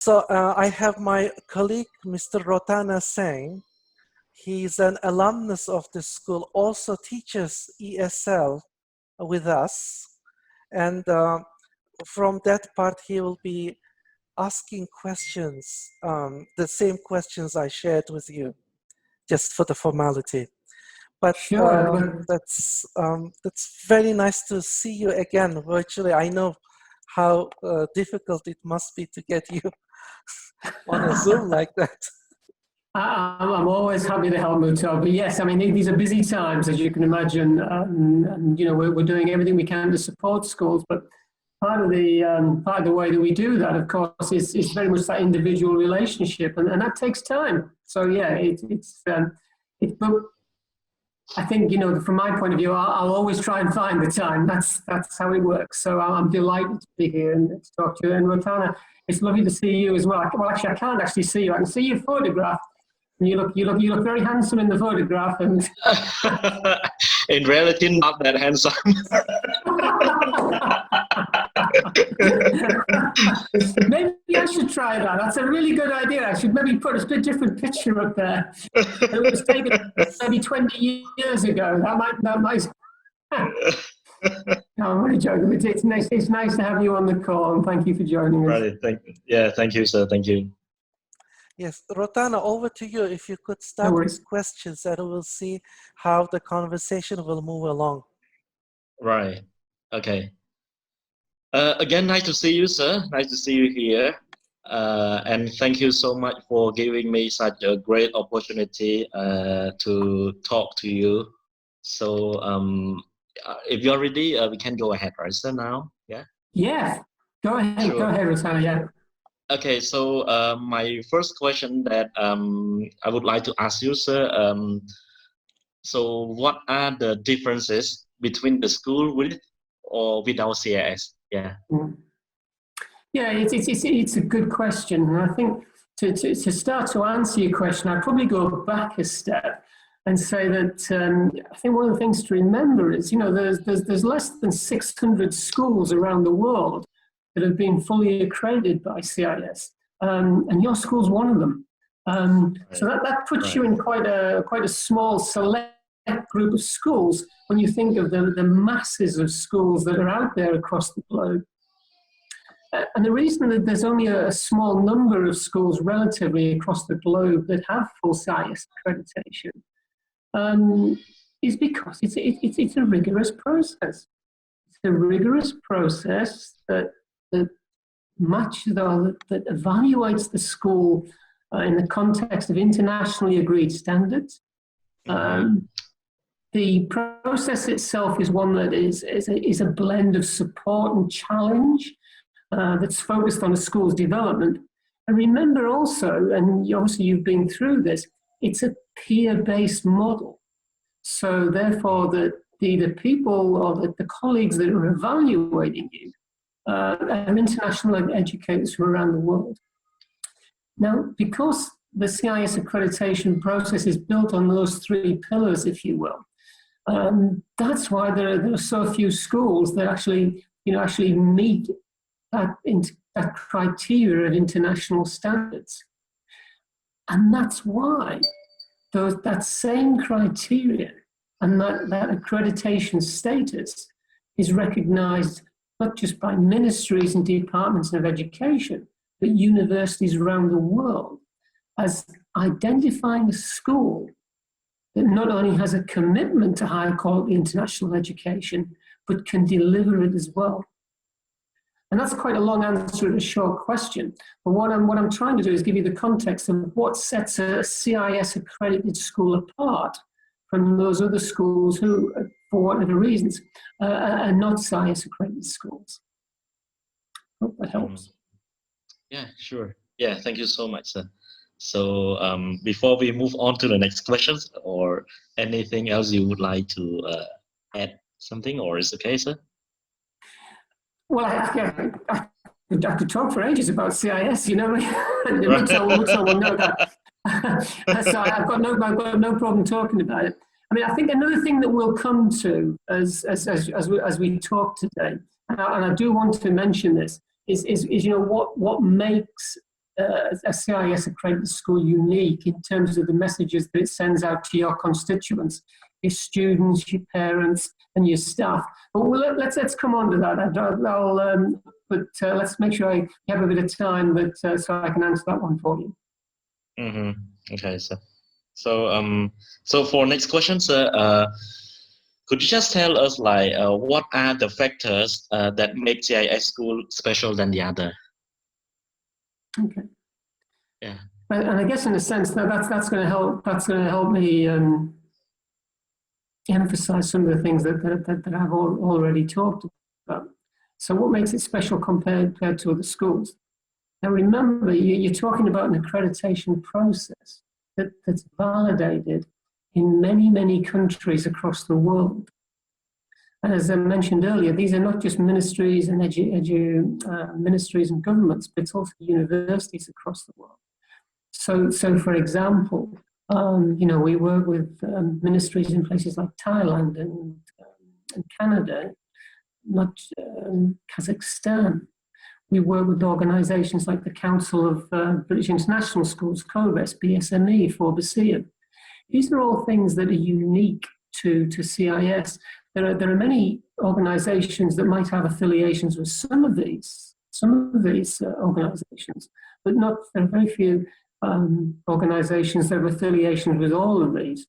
So I have my colleague, Mr. Rotana Singh. He's an alumnus of the school, also teaches ESL with us. And from that part, he will be asking questions, the same questions I shared with you, just for the formality. But sure. That's very nice to see you again virtually. I know how difficult it must be to get you on a Zoom like that. I'm always happy to help, Muhtor. But yes, I mean, these are busy times, as you can imagine. And, you know, we're doing everything we can to support schools. But part of the way that we do that, of course, is very much that individual relationship, and that takes time. So yeah, but I think, you know, from my point of view, I'll always try and find the time. That's how it works. So I'm delighted to be here and to talk to you. And Rotana, it's lovely to see you as well. Well, actually, I can't actually see you. I can see your photograph. And you look very handsome in the photograph. And in reality, not that handsome. Maybe I should try that. That's a really good idea. I should maybe put a different picture up there. It was taken maybe 20 years ago. That might. No, I'm really joking. It's nice to have you on the call, and thank you for joining us. Right. Thank you, sir. Thank you. Yes, Rotana, over to you. If you could start with questions, and we'll see how the conversation will move along. Right. Okay. Again, nice to see you, sir. Nice to see you here. And thank you so much for giving me such a great opportunity to talk to you. So if you're ready, we can go ahead, right, sir, now? Yeah? Yeah. Go ahead. Sure. Go ahead, Rotana. Yeah. Okay, so my first question that I would like to ask you, sir, so what are the differences between the school with or without CIS? Yeah. Yeah, it's a good question. And I think to start to answer your question, I'd probably go back a step and say that I think one of the things to remember is, you know, there's less than 600 schools around the world that have been fully accredited by CIS, and your school's one of them. So that puts you in quite a small select group of schools when you think of the masses of schools that are out there across the globe. And the reason that there's only a small number of schools relatively across the globe that have full CIS accreditation is because it's a rigorous process. It's a rigorous process that evaluates the school in the context of internationally agreed standards. The process itself is one that is a blend of support and challenge that's focused on a school's development. And remember also, and obviously you've been through this, it's a peer-based model. So therefore, the people or the colleagues that are evaluating you are international educators from around the world. Now, because the CIS accreditation process is built on those three pillars, if you will, that's why there are so few schools that actually meet that criteria of international standards. And that's why that same criteria and that accreditation status is recognized not just by ministries and departments of education, but universities around the world as identifying a school that not only has a commitment to high quality international education, but can deliver it as well. And that's quite a long answer to a short question. But what I'm trying to do is give you the context of what sets a CIS accredited school apart from those other schools who, for whatever reasons, are not CIS accredited schools. Hope that helps. Yeah, sure. Yeah, thank you so much, sir. So before we move on to the next questions, or anything else you would like to add something, or is it okay, sir? Well, I could talk for ages about CIS, you know. Muhtor will know that. So I've got no problem talking about it. I mean, I think another thing that we'll come to as we talk today, and I do want to mention this, is you know what makes a CIS accredited school unique in terms of the messages that it sends out to your constituents, your students, your parents, and your staff? But let's come on to that. Let's make sure I have a bit of time, so I can answer that one for you. Okay, so for next question, sir, could you just tell us what are the factors that make CIS school special than the other? Okay. Yeah. And I guess in a sense that's going to help. That's going to help me emphasize some of the things that I've already talked about. So what makes it special compared to other schools? Now remember, you're talking about an accreditation process that's validated in many countries across the world. And as I mentioned earlier, these are not just ministries and ministries and governments, but it's also universities across the world. So for example, we work with ministries in places like Thailand and Canada, not Kazakhstan. We work with organisations like the Council of British International Schools, COBES, BSME, Forbesia. These are all things that are unique to CIS. There are many organisations that might have affiliations with some of these organisations, but there are very few organisations that have affiliations with all of these.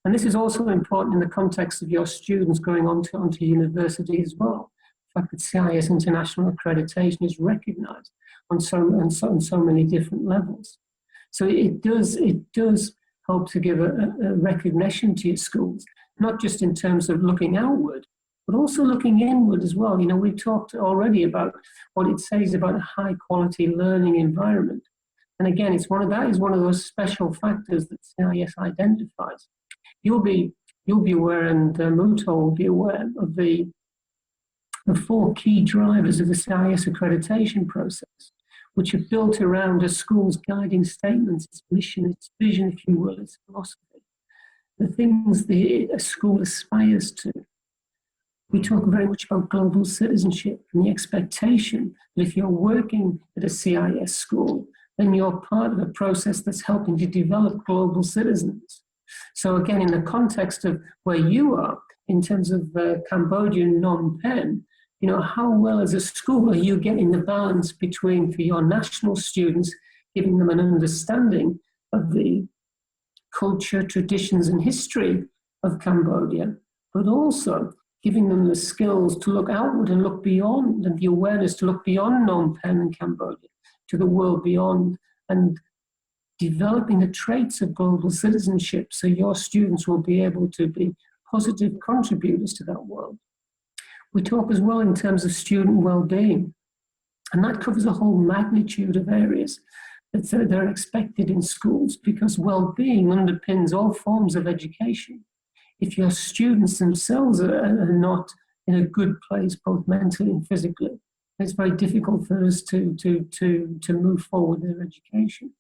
And this is also important in the context of your students going on to university as well. The fact that CIS International Accreditation is recognised on so many different levels. So it does help to give a recognition to your schools, not just in terms of looking outward, but also looking inward as well. We've talked already about what it says about a high quality learning environment. And again, that is one of those special factors that CIS identifies. You'll be aware, and Muhtor will be aware of the four key drivers of the CIS accreditation process, which are built around a school's guiding statements, its mission, its vision, if you will, its philosophy, the things a school aspires to. We talk very much about global citizenship and the expectation that if you're working at a CIS school, then you're part of a process that's helping to develop global citizens. So again, in the context of where you are, in terms of Cambodia and Phnom Penh, how well as a school are you getting the balance between, for your national students, giving them an understanding of the culture, traditions and history of Cambodia, but also giving them the skills to look outward and look beyond, and the awareness to look beyond Phnom Penh and Cambodia to the world beyond, and developing the traits of global citizenship so your students will be able to be positive contributors to that world. We talk as well in terms of student well-being, and that covers a whole magnitude of areas that are expected in schools, because well-being underpins all forms of education. If your students themselves are not in a good place, both mentally and physically, it's very difficult for us to move forward their education.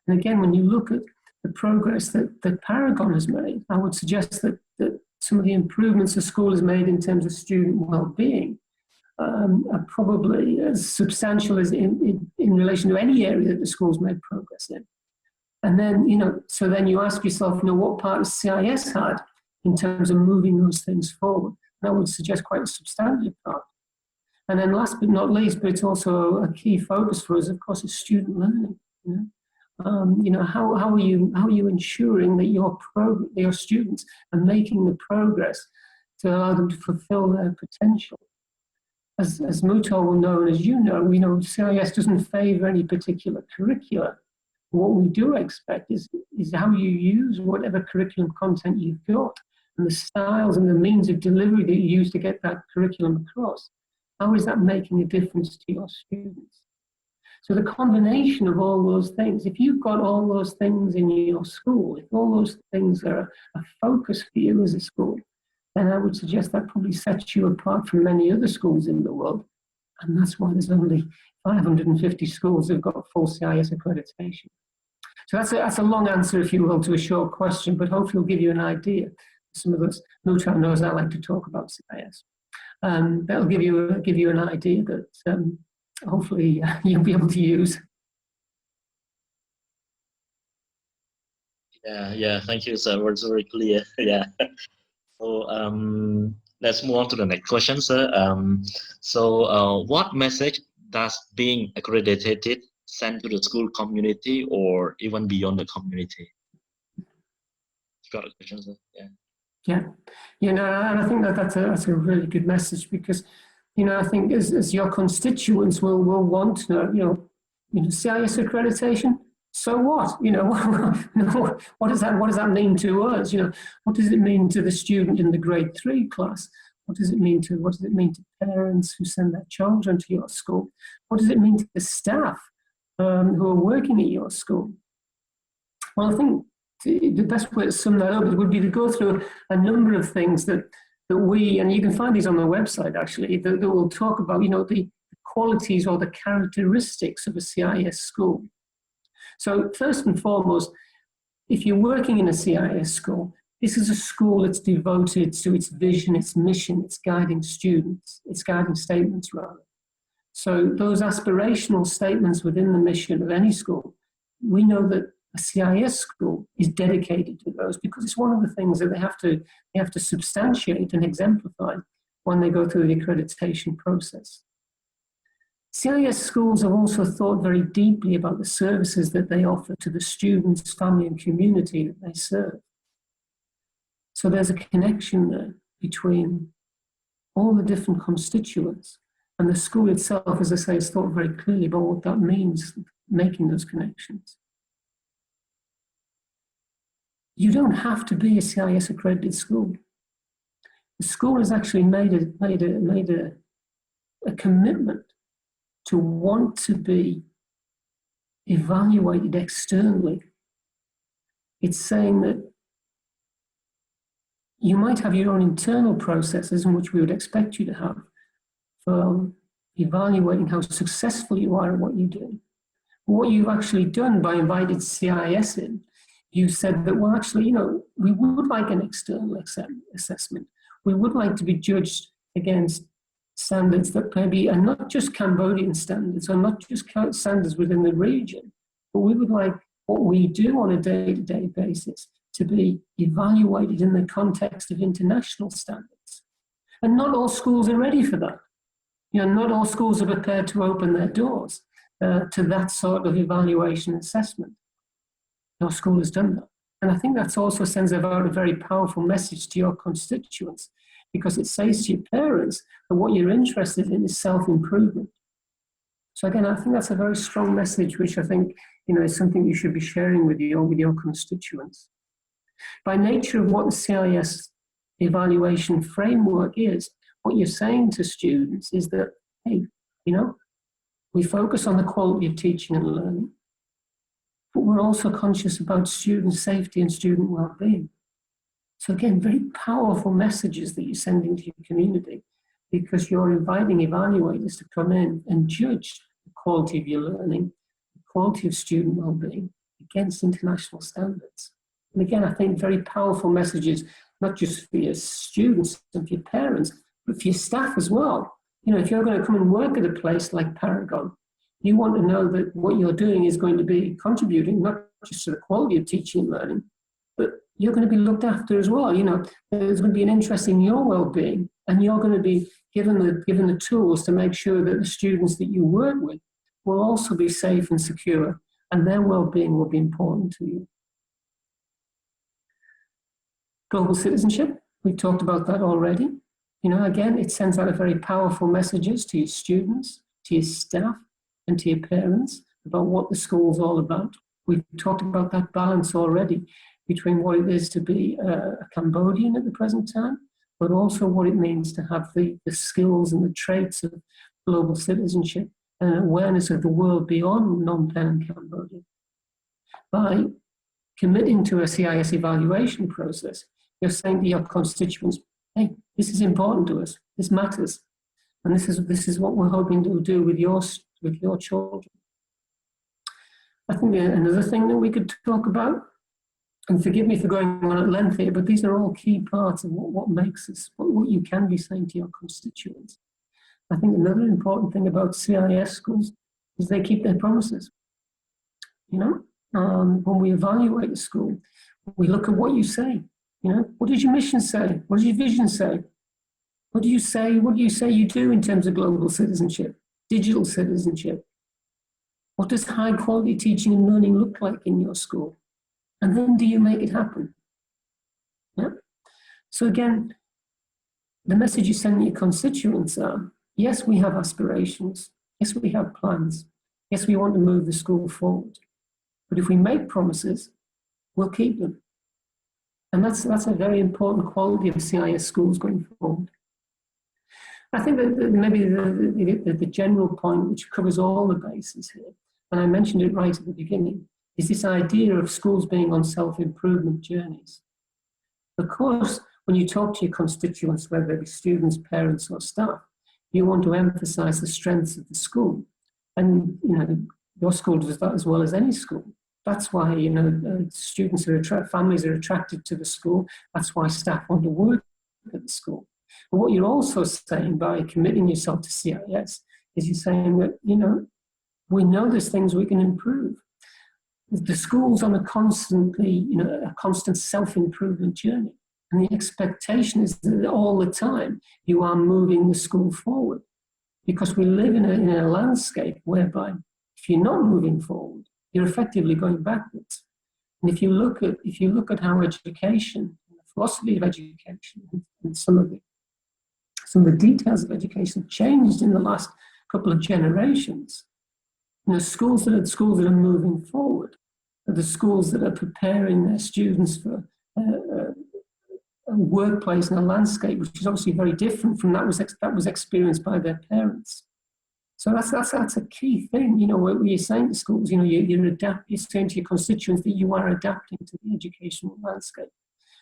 And again, when you look at the progress that Paragon has made, I would suggest that some of the improvements the school has made in terms of student well-being are probably as substantial as in relation to any area that the school's made progress in. And then, so then you ask yourself, what part of CIS had in terms of moving those things forward? And I would suggest quite a substantive part. And then last but not least, but it's also a key focus for us, of course, is student learning. How are you ensuring that your students are making the progress to allow them to fulfill their potential? As Muhtor will know, and as you know, CIS doesn't favour any particular curricula. What we do expect is how you use whatever curriculum content you've got, and the styles and the means of delivery that you use to get that curriculum across. How is that making a difference to your students? So the combination of all those things, if you've got all those things in your school, if all those things are a focus for you as a school, then I would suggest that probably sets you apart from many other schools in the world. And that's why there's only 550 schools that have got full CIS accreditation. So that's a long answer, if you will, to a short question, but hopefully it'll give you an idea. Some of us, Muhtor knows I like to talk about CIS. That'll give you an idea that hopefully you'll be able to use. Yeah, thank you, sir. It was very clear. Yeah. So let's move on to the next question, sir. What message does being accredited send to the school community or even beyond the community? Got a question, sir? Yeah. And I think that's a really good message, because I think as your constituents will want to know, CIS accreditation. So what? What does that mean to us? What does it mean to the student in the grade 3 class? What does it mean to parents who send their children to your school? What does it mean to the staff who are working at your school? Well, I think the best way to sum that up would be to go through a number of things that we, and you can find these on the website actually, that will talk about, the qualities or the characteristics of a CIS school. So first and foremost, if you're working in a CIS school, this is a school that's devoted to its vision, its mission, its guiding students, its guiding statements rather. So those aspirational statements within the mission of any school, we know that a CIS school is dedicated to those, because it's one of the things that they have to substantiate and exemplify when they go through the accreditation process. CIS schools have also thought very deeply about the services that they offer to the students, family and community that they serve. So there's a connection there between all the different constituents, and the school itself, as I say, has thought very clearly about what that means, making those connections. You don't have to be a CIS accredited school. The school has actually made a commitment to want to be evaluated externally. It's saying that you might have your own internal processes, in which we would expect you to have, for evaluating how successful you are at what you do. But what you've actually done by inviting CIS in, you said that, well, actually, we would like an external assessment. We would like to be judged against standards that maybe are not just Cambodian standards, or not just standards within the region, but we would like what we do on a day-to-day basis to be evaluated in the context of international standards. And not all schools are ready for that. Not all schools are prepared to open their doors to that sort of evaluation assessment. No school has done that. And I think that also sends out a very powerful message to your constituents, because it says to your parents that what you're interested in is self-improvement. So again, I think that's a very strong message, which I think is something you should be sharing with your constituents. By nature of what the CIS evaluation framework is, what you're saying to students is that, hey, we focus on the quality of teaching and learning, but we're also conscious about student safety and student well-being. So again, very powerful messages that you're sending to your community, because you're inviting evaluators to come in and judge the quality of your learning, the quality of student well-being against international standards. And again, I think very powerful messages, not just for your students and for your parents, but for your staff as well. If you're going to come and work at a place like Paragon, you want to know that what you're doing is going to be contributing not just to the quality of teaching and learning, but you're going to be looked after as well. There's going to be an interest in your well-being, and you're going to be given the tools to make sure that the students that you work with will also be safe and secure, and their well-being will be important to you. Global citizenship, we talked about that already. Again, it sends out a very powerful messages to your students, to your staff, and to your parents about what the school's all about. We've talked about that balance already between what it is to be a Cambodian at the present time, but also what it means to have the skills and the traits of global citizenship and awareness of the world beyond Phnom Penh and Cambodia. By committing to a CIS evaluation process, you're saying to your constituents, hey, this is important to us, this matters, and this is what we're hoping to do with your children. I think another thing that we could talk about, and forgive me for going on at length here, but these are all key parts of what makes us, what you can be saying to your constituents. I think another important thing about CIS schools is they keep their promises. When we evaluate a school, we look at what you say. You know, what does your mission say? What does your vision say? What do you say? What do you say you do in terms of global citizenship, digital citizenship? What does high quality teaching and learning look like in your school? And then do you make it happen? Yeah. So again, the message you send your constituents are, yes, we have aspirations. Yes, we have plans. Yes, we want to move the school forward. But if we make promises, we'll keep them. And that's a very important quality of CIS schools going forward. I think that maybe the general point, which covers all the bases here, and I mentioned it right at the beginning, is this idea of schools being on self-improvement journeys. Of course, when you talk to your constituents, whether they be students, parents, or staff, you want to emphasize the strengths of the school. And, you know, your school does that as well as any school. That's why, you know, students are families are attracted to the school. That's why staff want to work at the school. But what you're also saying by committing yourself to CIS is you're saying that, you know, we know there's things we can improve. The school's on a constantly, you know, a constant self-improvement journey. And the expectation is that all the time you are moving the school forward. Because we live in a landscape whereby if you're not moving forward, you're effectively going backwards. And if you look at how education, the philosophy of education, and some of the details of education changed in the last couple of generations, you know, schools that are moving forward are the schools that are preparing their students for a workplace and a landscape which is obviously very different from that was experienced by their parents. So that's a key thing, you know, where you're saying to schools, you know, you're saying to your constituents that you are adapting to the educational landscape.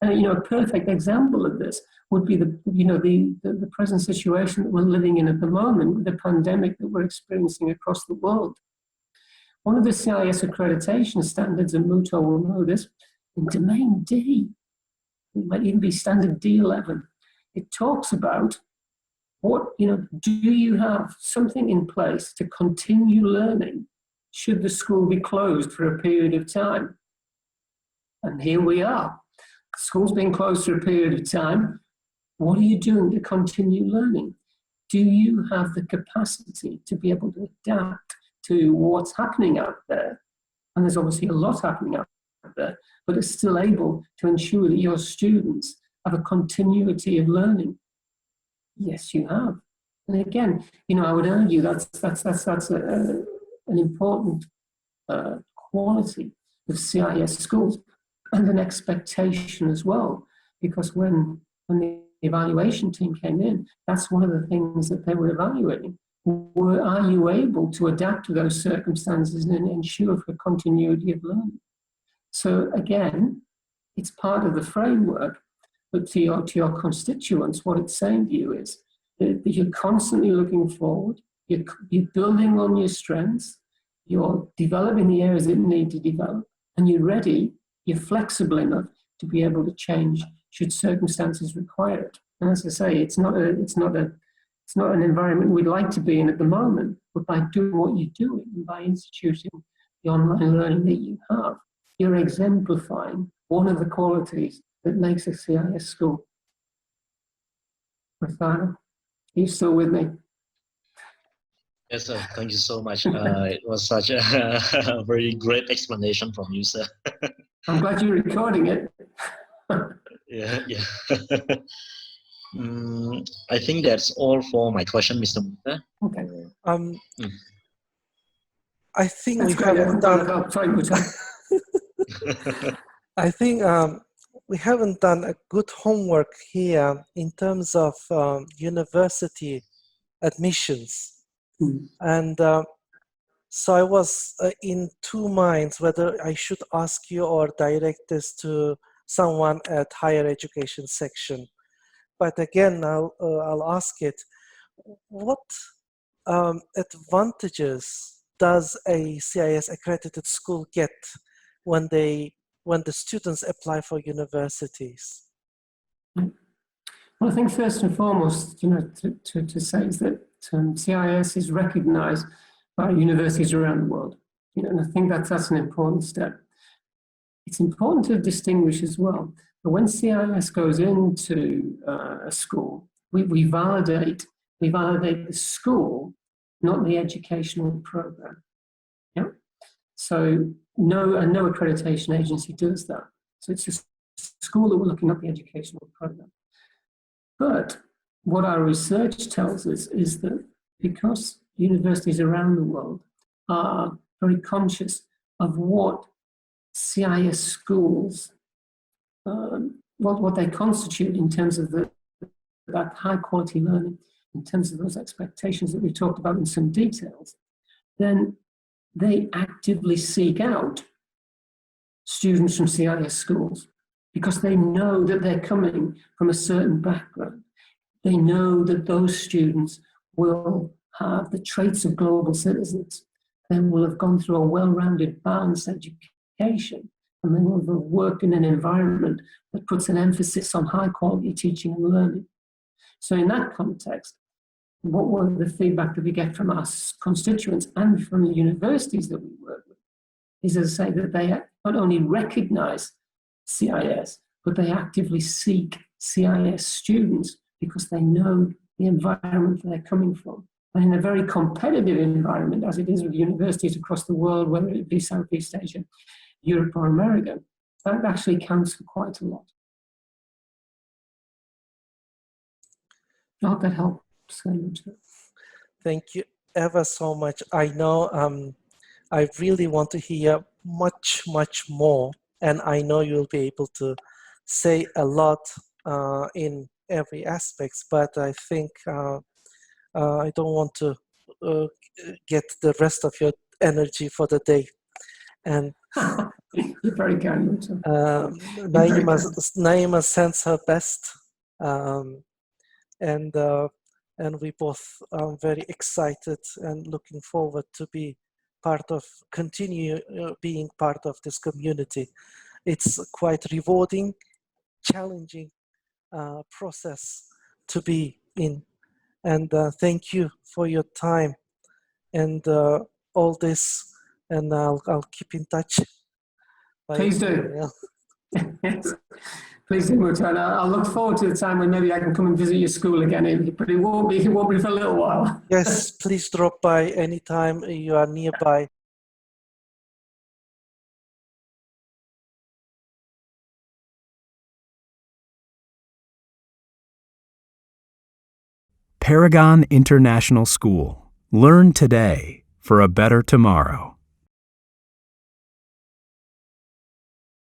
And, you know, a perfect example of this would be the present situation that we're living in at the moment with the pandemic that we're experiencing across the world. One of the CIS accreditation standards, and Muhtor will know this, in Domain D, it might even be standard D11, it talks about what, you know, do you have something in place to continue learning should the school be closed for a period of time? And here we are. School's been closed for a period of time. What are you doing to continue learning? Do you have the capacity to be able to adapt to what's happening out there? And there's obviously a lot happening out there, but it's still able to ensure that your students have a continuity of learning. Yes, you have. And again, you know, I would argue that's an important quality of CIS schools and an expectation as well, because when the evaluation team came in, that's one of the things that they were evaluating. Are you able to adapt to those circumstances and ensure for continuity of learning? So again, it's part of the framework, but to your constituents, what it's saying to you is that you're constantly looking forward, you're building on your strengths, you're developing the areas that need to develop, and you're ready, you're flexible enough to be able to change should circumstances require it. And as I say, it's not an environment we'd like to be in at the moment, but by doing what you're doing and by instituting the online learning that you have, you're exemplifying one of the qualities that makes a CIS school. Muhtor, are you still with me? Yes, sir. Thank you so much. It was such a very great explanation from you, sir. I'm glad you're recording it. Yeah. I think that's all for my question, Mr. Muhtor. Okay. I think That's we great. haven't done. Sorry, Muhtor. I think we haven't done a good homework here in terms of university admissions. And so I was in two minds whether I should ask you or direct this to someone at higher education section. But again, I'll ask it. What advantages does a CIS accredited school get when the students apply for universities? Well, I think first and foremost, you know, to say is that CIS is recognised by universities around the world. You know, and I think that's an important step. it's important to distinguish as well that when CIS goes into a school, we validate the school, not the educational program. Yeah. So no accreditation agency does that. So it's a school that we're looking at the educational program. But what our research tells us is that because universities around the world are very conscious of what CIS schools, what they constitute in terms of that high quality learning, in terms of those expectations that we talked about in some details, then they actively seek out students from CIS schools because they know that they're coming from a certain background. They know that those students will have the traits of global citizens. They will have gone through a well-rounded, balanced education, and they will have worked in an environment that puts an emphasis on high-quality teaching and learning. So in that context, what were the feedback that we get from our constituents and from the universities that we work with is, as I say, that they not only recognize CIS, but they actively seek CIS students because they know the environment that they're coming from. And in a very competitive environment, as it is with universities across the world, whether it be Southeast Asia, Europe or America, that actually counts for quite a lot. I hope that helps. Thank you ever so much. I know I really want to hear much more, and I know you'll be able to say a lot in every aspect, but I think I don't want to get the rest of your energy for the day. And you're very kind. Naima sends her best, and we both are very excited and looking forward to be continue being part of this community. It's quite rewarding, challenging process to be in. And thank you for your time and all this. And I'll keep in touch. Please do. Yes. Please do, Muhtor. I'll look forward to the time when maybe I can come and visit your school again, but it won't be for a little while. Yes, please drop by anytime you are nearby. Paragon International School. Learn today for a better tomorrow.